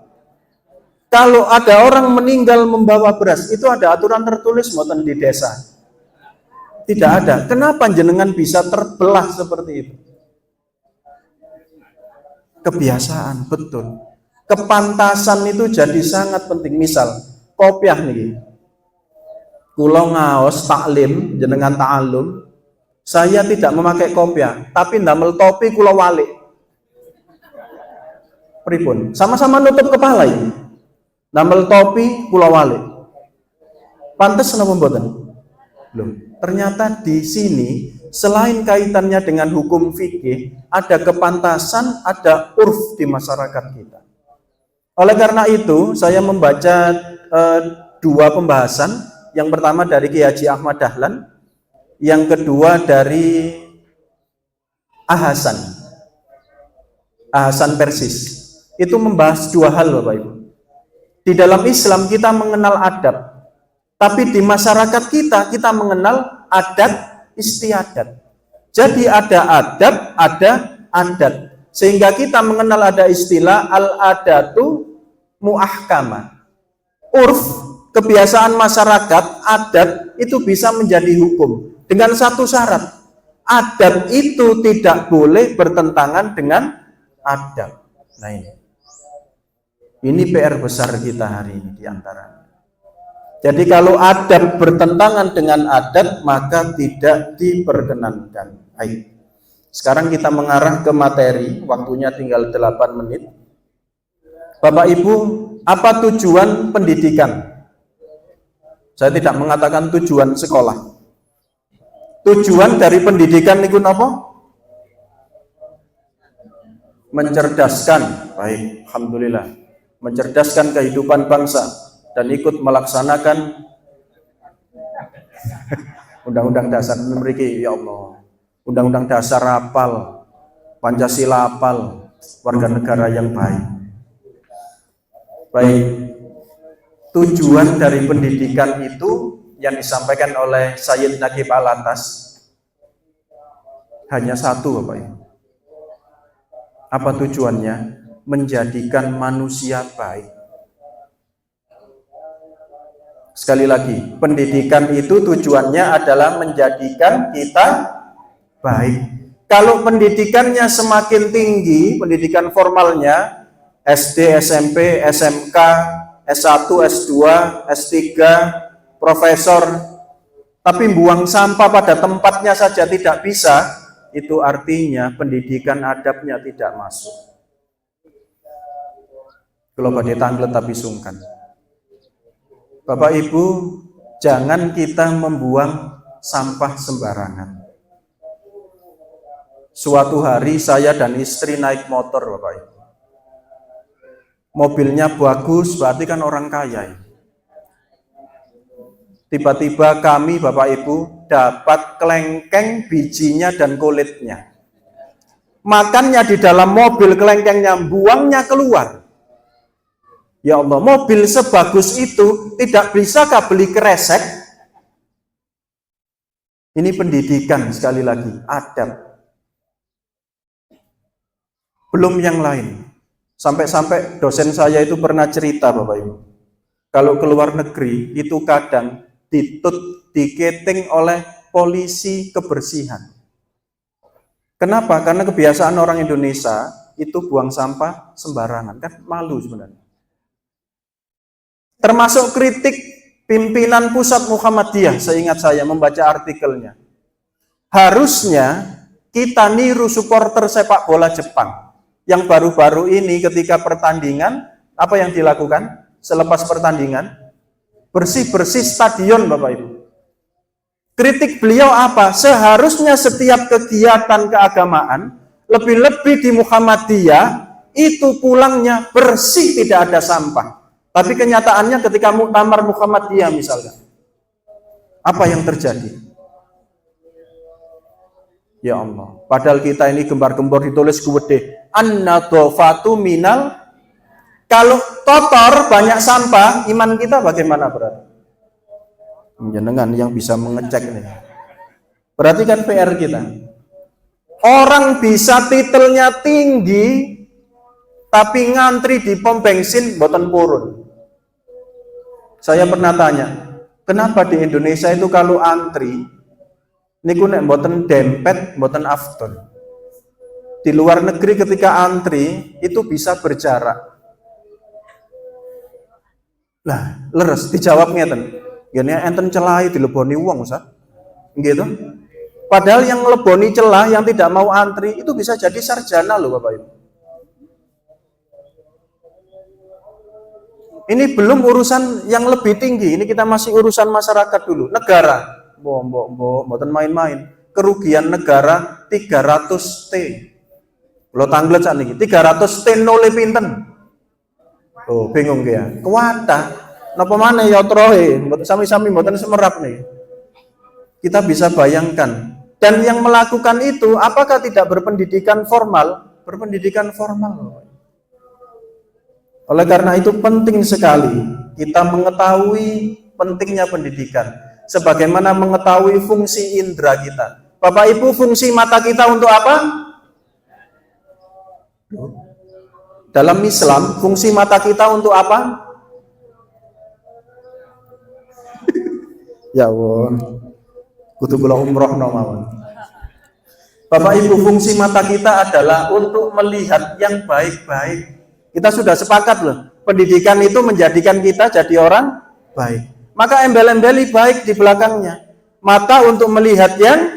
Kalau ada orang meninggal membawa beras, itu ada aturan tertulis mboten di desa? Tidak ada. Kenapa jenengan bisa terbelah seperti itu? Kebiasaan, betul. Kepantasan itu jadi sangat penting. Misal, kopiah nih. Kula ngaos taklim, jenengan ta'alum, saya tidak memakai kopiah, tapi ndamel topi kula walik. Pripun? Sama-sama nutup kepala ini. Ndamel topi kula walik. Pantes napa mboten? Loh, ternyata di sini selain kaitannya dengan hukum fikih, ada kepantasan, ada urf di masyarakat kita. Oleh karena itu, saya membaca dua pembahasan. Yang pertama dari Kiai Haji Ahmad Dahlan, yang kedua dari Ahasan Persis. Itu membahas dua hal Bapak Ibu. Di dalam Islam kita mengenal adab, tapi di masyarakat kita mengenal adat istiadat. Jadi ada adab, ada adat. Sehingga kita mengenal ada istilah al-adatu muahkamah. Urf, kebiasaan masyarakat, adat itu bisa menjadi hukum dengan satu syarat. Adat itu tidak boleh bertentangan dengan adab. Nah ini PR besar kita hari ini diantara. Jadi kalau adab bertentangan dengan adat, maka tidak diperkenankan. Baik. Sekarang kita mengarah ke materi, waktunya tinggal 8 menit. Bapak Ibu, apa tujuan pendidikan? Saya tidak mengatakan tujuan sekolah. Tujuan dari pendidikan niku napa? Mencerdaskan. Baik, alhamdulillah. Mencerdaskan kehidupan bangsa dan ikut melaksanakan Undang-Undang Dasar memiliki, ya Allah. Undang-Undang Dasar apal, Pancasila apal, warga negara yang baik. Baik. Tujuan dari pendidikan itu yang disampaikan oleh Sayyid Naqib Al-Atas hanya satu Bapak Ibu. Apa tujuannya? Menjadikan manusia baik. Sekali lagi, pendidikan itu tujuannya adalah menjadikan kita baik. Kalau pendidikannya semakin tinggi, pendidikan formalnya, SD, SMP, SMK, S1, S2, S3, profesor, tapi buang sampah pada tempatnya saja tidak bisa, itu artinya pendidikan adabnya tidak masuk. Kalau badai tanglet tapi sungkan. Bapak Ibu, jangan kita membuang sampah sembarangan. Suatu hari saya dan istri naik motor Bapak Ibu. Mobilnya bagus, berarti kan orang kaya. Tiba-tiba kami Bapak Ibu dapat kelengkeng bijinya dan kulitnya. makannya di dalam mobil kelengkengnya, buangnya keluar. Ya Allah, mobil sebagus itu tidak bisakah beli kresek? Ini pendidikan sekali lagi, adab. Belum yang lain. Sampai-sampai dosen saya itu pernah cerita, Bapak Ibu. Kalau keluar negeri, itu kadang diketing oleh polisi kebersihan. Kenapa? Karena kebiasaan orang Indonesia itu buang sampah sembarangan. Kan malu sebenarnya. Termasuk kritik pimpinan pusat Muhammadiyah, seingat saya membaca artikelnya. Harusnya kita niru supporter sepak bola Jepang. Yang baru-baru ini ketika pertandingan, apa yang dilakukan? Selepas pertandingan, bersih-bersih stadion, Bapak Ibu. Kritik beliau apa? Seharusnya setiap kegiatan keagamaan, lebih-lebih di Muhammadiyah, itu pulangnya bersih, tidak ada sampah. Tapi kenyataannya ketika muktamar Muhammadiyah misalnya, apa yang terjadi? Ya Allah, padahal kita ini gembar-gembor ditulis gede, an-nadhafatu minal. Kalau kotor banyak sampah, iman kita bagaimana berarti? Jenengan yang bisa mengecek nih. Berarti kan PR kita. Orang bisa titelnya tinggi, tapi ngantri di pom bensin boten purun. Saya pernah tanya, kenapa di Indonesia itu kalau antri, niku nek boten dempet, boten afton. Di luar negeri ketika antri itu bisa berjarak. Lah, leres dijawab ngeten. Gini enten celai dileboni wong, Ustaz. Gitu. Padahal yang ngeleboni celah yang tidak mau antri itu bisa jadi sarjana loh, Bapak Ibu. Ini belum urusan yang lebih tinggi. Ini kita masih urusan masyarakat dulu. Negara, mboten main-main. Kerugian negara 300 T. Lo tanglet saat ini 300 T nole pinten. Oh, bingung ya. Kuwata. Napa maneh ya trohe, sami-sami mboten semerap nih. Kita bisa bayangkan. Dan yang melakukan itu apakah tidak berpendidikan formal? Berpendidikan formal. Oleh karena itu penting sekali kita mengetahui pentingnya pendidikan. Sebagaimana mengetahui fungsi indera kita. Bapak Ibu, fungsi mata kita untuk apa? Dalam Islam, fungsi mata kita untuk apa? Ya Allah, kudu kula umroh mawon. Bapak Ibu, fungsi mata kita adalah untuk melihat yang baik-baik. Kita sudah sepakat loh, pendidikan itu menjadikan kita jadi orang baik. Maka embel-embeli baik di belakangnya. Mata untuk melihat yang,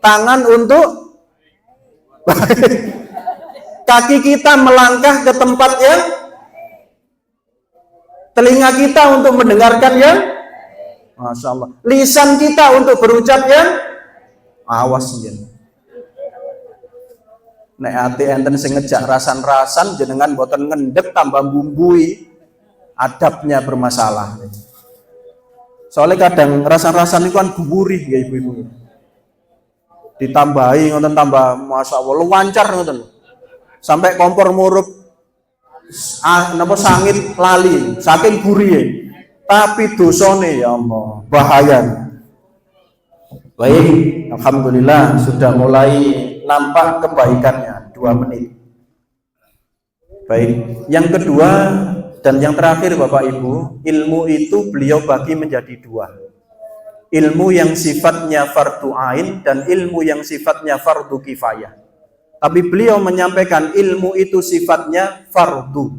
tangan untuk baik. Kaki kita melangkah ke tempat yang, telinga kita untuk mendengarkan yang, Masya Allah. Lisan kita untuk berucap yang, awas jen. Nek ati enten sing ngejak rasan-rasan jenengan boten ngendek tambah bumbui, adabnya bermasalah. Soalnya kadang rasan-rasan itu kan gurih ya ibu-ibu. Ditambahi ngoten tambah Masya Allah luwancar ngoten. Sampai kompor murup napa sangit lali saking gurih. Tapi dosane ya Allah bahaya. Baik, alhamdulillah sudah mulai nampak kebaikannya 2 menit. Baik, yang kedua dan yang terakhir Bapak Ibu, ilmu itu beliau bagi menjadi 2. Ilmu yang sifatnya fardu ain dan ilmu yang sifatnya fardu kifayah. Tapi beliau menyampaikan ilmu itu sifatnya fardu.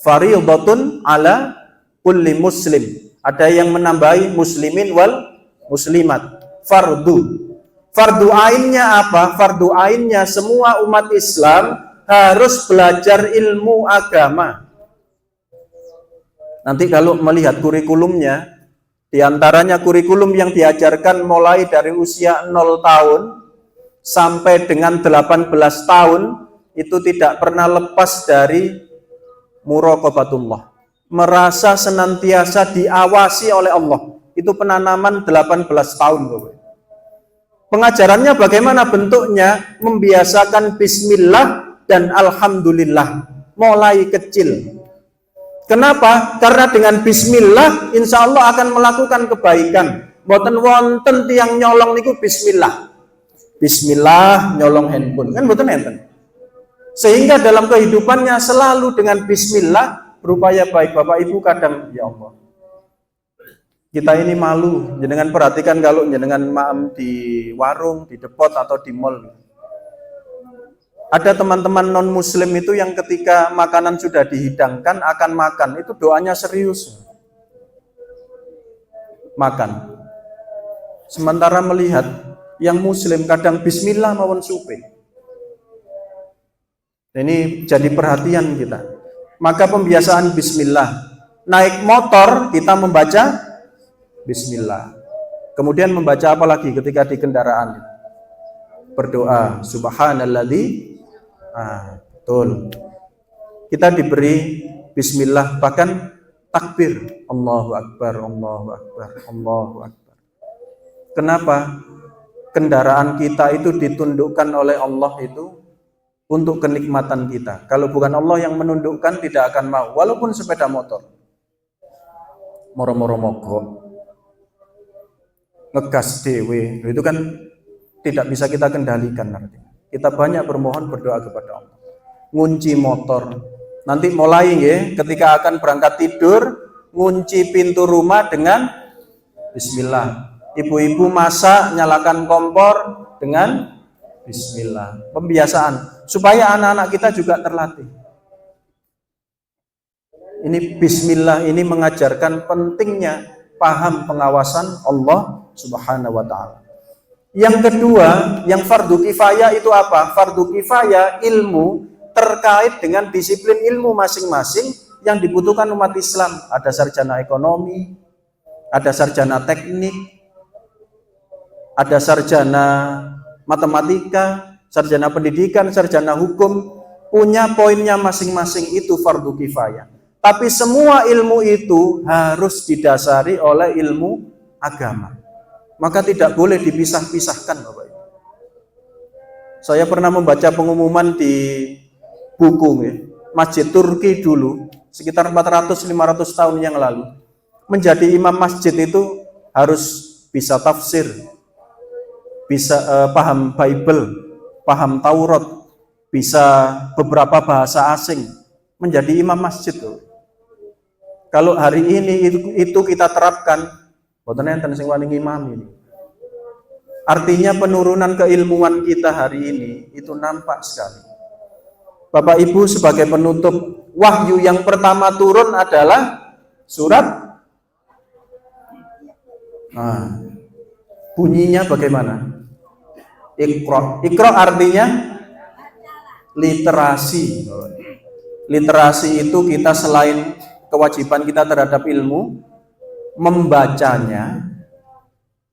Fardhatun ala kulli muslim. Ada yang menambahi muslimin wal muslimat. Fardu. Fardu ainnya apa? Fardu ainnya semua umat Islam harus belajar ilmu agama. Nanti kalau melihat kurikulumnya, diantaranya kurikulum yang diajarkan mulai dari usia 0 tahun sampai dengan 18 tahun itu tidak pernah lepas dari muraqabatullah. Merasa senantiasa diawasi oleh Allah. Itu penanaman 18 tahun. Pengajarannya bagaimana bentuknya? Membiasakan bismillah dan alhamdulillah mulai kecil. Kenapa? Karena dengan bismillah insya Allah akan melakukan kebaikan. Mboten wonten tiang nyolong niku bismillah. Bismillah nyolong handphone. Kan mboten enten. Sehingga dalam kehidupannya selalu dengan bismillah berupaya baik. Bapak Ibu kadang ya Allah, kita ini malu. Jenengan perhatikan kalau jenengan maem di warung, di depot atau di mall. Ada teman-teman non muslim itu yang ketika makanan sudah dihidangkan akan makan, itu doanya serius. Makan. Sementara melihat yang muslim kadang bismillah mawon supe. Ini jadi perhatian kita. Maka pembiasaan bismillah. Naik motor kita membaca bismillah. Kemudian membaca apa lagi ketika di kendaraan? Berdoa subhanalladzi. Betul. Kita diberi bismillah, bahkan takbir. Allahu Akbar, Allahu Akbar, Allahu Akbar. Kenapa? Kendaraan kita itu ditundukkan oleh Allah itu untuk kenikmatan kita. Kalau bukan Allah yang menundukkan, tidak akan mau. Walaupun sepeda motor. Moro-moro mogok. Ngegas dewe. Itu kan tidak bisa kita kendalikan nanti. Kita banyak bermohon berdoa kepada Allah. Ngunci motor. Nanti mulai ya, ketika akan berangkat tidur, ngunci pintu rumah dengan bismillah. Ibu-ibu masak, nyalakan kompor dengan bismillah. Pembiasaan supaya anak-anak kita juga terlatih. Ini bismillah ini mengajarkan pentingnya paham pengawasan Allah Subhanahu wa taala. Yang kedua, yang fardu kifayah itu apa? Fardu kifayah ilmu terkait dengan disiplin ilmu masing-masing yang dibutuhkan umat Islam. Ada sarjana ekonomi, ada sarjana teknik, ada sarjana matematika, sarjana pendidikan, sarjana hukum, punya poinnya masing-masing, itu fardu kifayah. Tapi semua ilmu itu harus didasari oleh ilmu agama. Maka tidak boleh dipisah-pisahkan, Bapak Ibu. Saya pernah membaca pengumuman di buku Masjid Turki dulu, sekitar 400-500 tahun yang lalu. Menjadi imam masjid itu harus bisa tafsir, bisa paham Bible, paham Taurat, bisa beberapa bahasa asing, menjadi imam masjid tuh. Kalau hari ini itu kita terapkan, boten enten sing wani imam ini. Artinya penurunan keilmuan kita hari ini itu nampak sekali. Bapak Ibu sebagai penutup, wahyu yang pertama turun adalah surat. Bunyinya bagaimana? Iqra. Iqra artinya literasi. Literasi itu kita selain kewajiban kita terhadap ilmu, membacanya,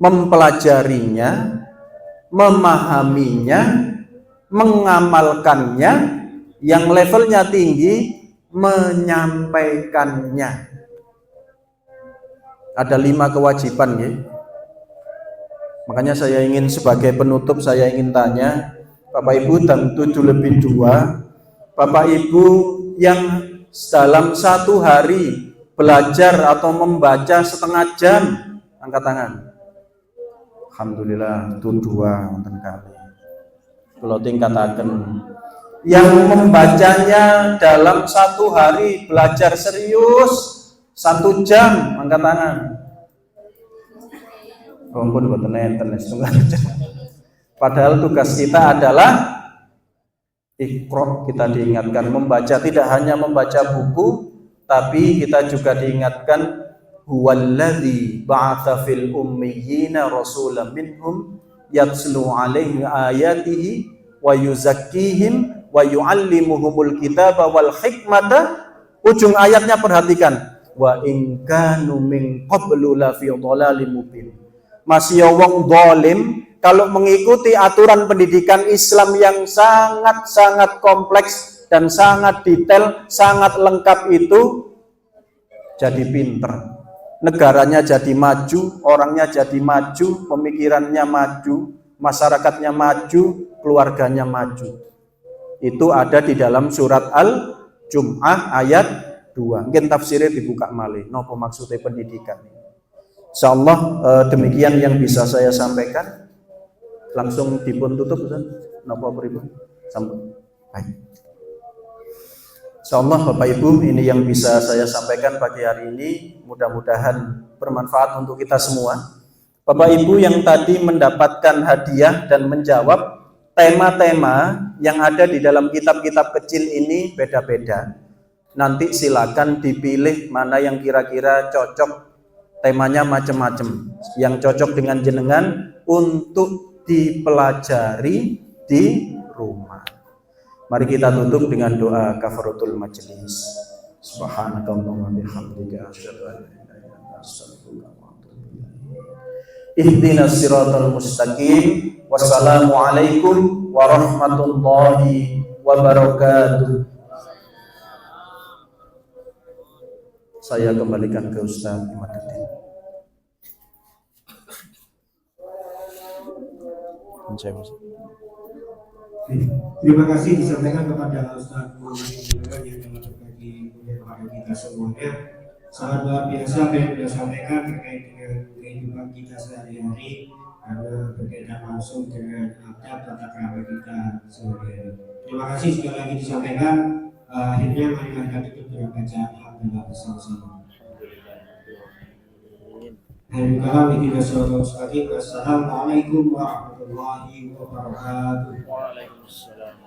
mempelajarinya, memahaminya, mengamalkannya, yang levelnya tinggi, menyampaikannya. Ada 5 kewajiban ya. Makanya saya ingin sebagai penutup, saya ingin tanya Bapak Ibu dan 7/2, Bapak Ibu yang dalam satu hari belajar atau membaca setengah jam, angkat tangan. Alhamdulillah, itu 2 wonten kali. Kalau tingkataken yang membacanya dalam satu hari, belajar serius 1 jam, angkat tangan. Ampun boten enten setengah jam. Padahal tugas kita adalah Iqra, kita diingatkan membaca, tidak hanya membaca buku, tapi kita juga diingatkan huwallazi ba'atsa fil ummiyina rasulan minhum yatslu 'alaihim ayatihi wa yuzakkihim wa yu'allimuhumul kitaba wal hikmata. Ujung ayatnya perhatikan, wa in kanu min qablu la fi dhalalim mubin. Masih wong zalim kalau mengikuti aturan pendidikan Islam yang sangat-sangat kompleks dan sangat detail, sangat lengkap itu, jadi pinter. Negaranya jadi maju, orangnya jadi maju, pemikirannya maju, masyarakatnya maju, keluarganya maju. Itu ada di dalam surat Al-Jum'ah ayat 2. Mungkin tafsirnya dibuka malih. Nopo maksudnya pendidikan. Insyaallah demikian yang bisa saya sampaikan. Langsung dipun tutup, Ustaz. Nopo pripun? Sampun. Baik. Insyaallah Bapak Ibu, ini yang bisa saya sampaikan pagi hari ini. Mudah-mudahan bermanfaat untuk kita semua. Bapak Ibu yang tadi mendapatkan hadiah dan menjawab tema-tema yang ada di dalam kitab-kitab kecil ini beda-beda. Nanti silakan dipilih mana yang kira-kira cocok, temanya macam-macam. Yang cocok dengan jenengan untuk dipelajari di rumah. Mari kita tutup dengan doa kafaratul majelis. Subhanakallahumma bihamdika asyhadu an la ilaha illa anta astaghfiruka wa atubu ilaik. Ihdinas siratal mustaqim. Wassalamualaikum warahmatullahi wabarakatuh. Saya kembalikan ke Ustaz Imaduddin. Terima kasih disampaikan kepada Ustaz Muhammad yang telah berbagi kepada kita semuanya. Sangat luar biasa apa yang beliau sampaikan terkait dengan kehidupan kita sehari-hari, karena berkaitan langsung dengan adab tata krama kita sehari-hari. Terima kasih sekali lagi disampaikan. Akhirnya mari kita tutup dengan bacaan alhamdulillah bersama-sama. Assalamualaikum warahmatullahi wabarakatuh. Waalaikumsalam.